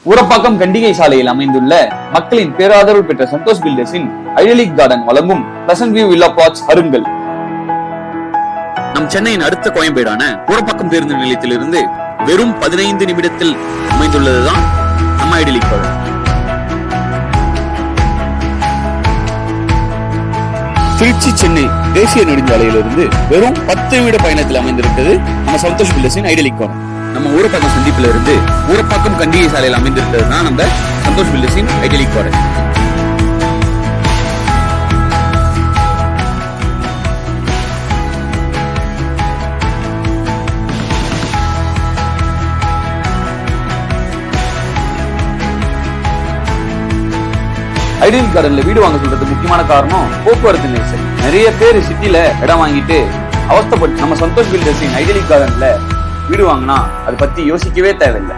ஊரப்பாக்கம் கண்டிகை சாலையில் அமைந்துள்ள மக்களின் பேராதரவு பெற்ற சந்தோஷ் பில்டர்ஸின் ஐடியலிக் கார்டன் வழங்கும் பிளசன்ட் வியூ வில்லா பிளாட்ஸ் அருங்கள். நம் சென்னையின் அடுத்த கோயம்பேடான ஊரப்பாக்கம் பேருந்து நிலையத்திலிருந்து வெறும் 15 நிமிடத்தில் அமைந்துள்ளதுதான் நம்ம ஐடியலிக் கார்டன். திருச்சி சென்னை தேசிய நெடுஞ்சாலையிலிருந்து வெறும் 10 நிமிட பயணத்தில் அமைந்திருக்கிறது நம்ம சந்தோஷ் பில்டர்ஸின் ஐடியலிக் கார்டன். நம்ம ஊரப்பாக்கம் சந்திப்பில இருந்து ஊரப்பாக்கம் கண்டிகை சாலையில் அமைந்திருக்கிறது தான் நம்ம சந்தோஷ் பில்டர்ஸின் ஐடியலிக் கார்டன். ஐடியலிக் கார்டன்ல வீடு வாங்க சொல்றது முக்கியமான காரணம் போக்குவரத்து நெரிசல். நிறைய பேர் சிட்டில இடம் வாங்கிட்டு அவஸ்தைப்பட்டு நம்ம சந்தோஷ் பில்டர்ஸின் ஐடியலிக் கார்டன்ல வீடு வாங்கினா அதை பத்தி யோசிக்கவே தேவையில்லை.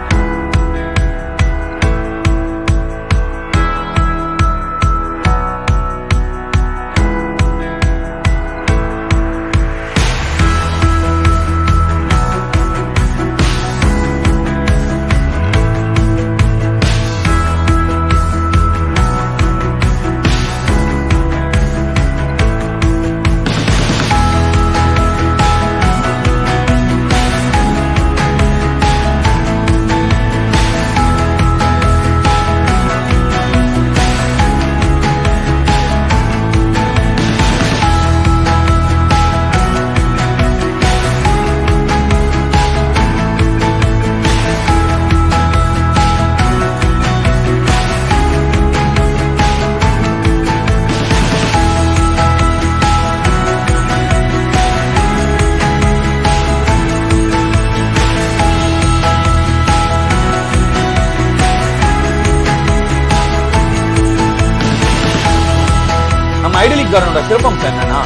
ஐடியலிக் கார்டனோட சிறப்பம்சம் என்னன்னா,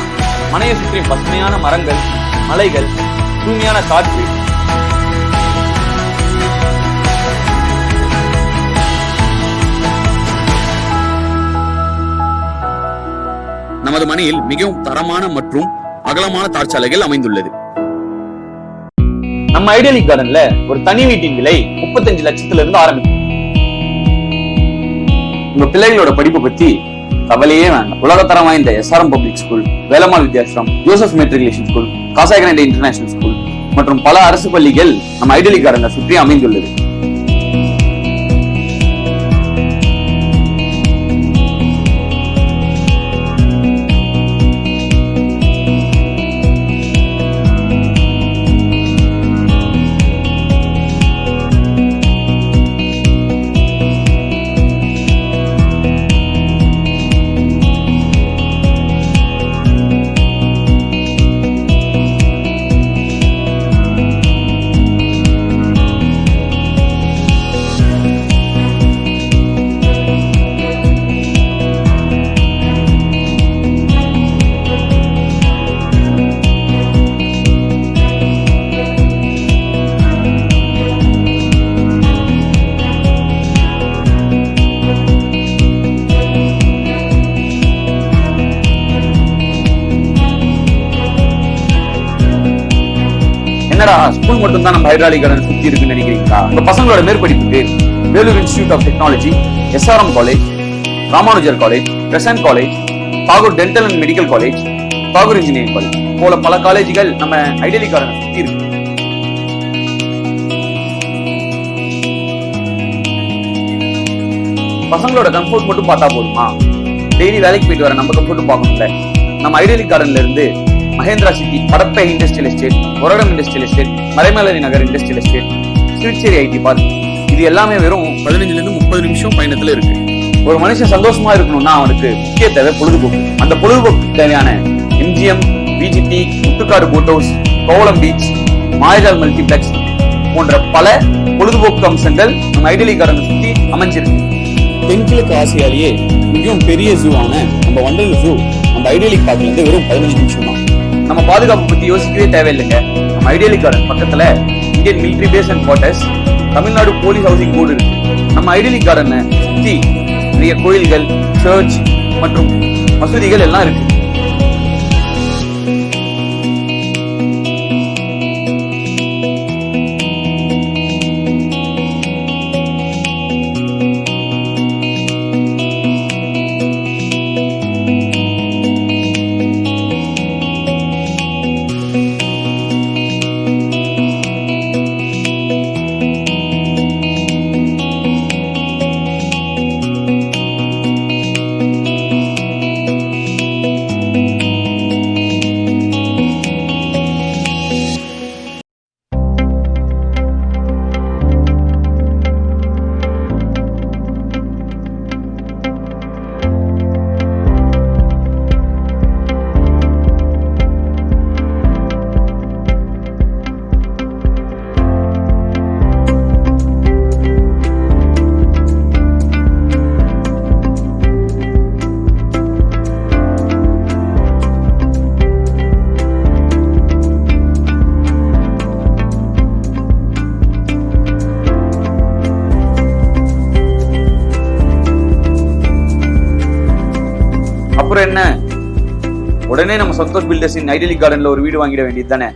மனையை சுற்றி பசுமையான மரங்கள், மலைகள், தூய்மையான காற்று. நமது மனையில் மிகவும் தரமான மற்றும் அகலமான தார்ச்சாலைகள் அமைந்துள்ளது. நம்ம ஐடியலிக் கார்டன்ல ஒரு தனி வீட்டின் விலை 35 லட்சத்துல இருந்து ஆரம்பிக்கும். உங்க பிள்ளைகளோட படிப்பை பத்தி கவலையே வேண்டாம். உலகத்தரம் வாய்ந்த SRM public school, Velammal Vidyashram, Joseph matriculation school, Casagrande international school மற்றும் பல அரசு பள்ளிகள் நம்ம ஐடியலிக் கார்டனை சுற்றி அமைந்துள்ளது. என்னடா ஸ்கூல் மட்டும் தான் நம்ம ஐடியலிக் கார்டன் சுத்தி இருக்குன்னு நினைக்கிறீங்களா? உங்க பசங்களோட மேற்படிப்புக்கு Vellore institute of technology, SRM college, Ramanujar college, crescent college, Tagore dental and medical college, Tagore engineering college போல பல காலேஜ்கள் நம்ம ஐடியலிக் கார்டன் சுத்தி இருக்கு. பசங்களோட கம்ஃபர்ட் மட்டும் பார்த்தா போதுமா? டெய்லி வேலைக்கு போயிட்டு வர நம்ம கம்ஃபர்ட்டும் பார்க்கணும்ல. நம்ம ஐடியலிக் கார்டன்ல இருந்து Mahindra city, Padappai industrial estate, Oragadam industrial estate, Maraimalai Nagar industrial estate, Siruseri IT park, இது எல்லாமே வெறும் 15 இருந்து 30 நிமிஷம் பயணத்துல இருக்கு. ஒரு மனுஷன் சந்தோஷமா இருக்கணும்னா அவனுக்கு முக்கிய தேவை பொழுதுபோக்கு. அந்த பொழுதுபோக்கு தேவையான MGM, VGT, Muthukadu boat house, Kovalam beach, Mayajaal multiplex போன்ற பல பொழுதுபோக்கு அம்சங்கள் நம்ம ஐடியலிக் கார்டனை சுத்தி அமைஞ்சிருக்கு. தென்கிழக்கு ஆசியாலேயே மிகவும் பெரிய ஜூவான நம்ம வண்டலூர் ஜூ நம்ம ஐடியலிக் பார்க்ல இருந்து வெறும் 15 நிமிஷம் தான். நம்ம பாதுகாப்பு பத்தி யோசிக்கவே தேவையில்லைங்க. நம்ம ஐடியலிக் கார்டன் பக்கத்துல Indian military base and quarters, Tamil Nadu police housing board இருக்கு. நம்ம ஐடியலிக் கார்டனை சுத்தி நிறைய கோயில்கள், சர்ச் மற்றும் மசூதிகள் எல்லாம் இருக்கு. அப்புறம் என்ன, உடனே நம்ம சந்தோஷ் பில்டர்ஸின் ஐடியலிக் கார்டன்ல ஒரு வீடு வாங்கிட வேண்டியது தானே.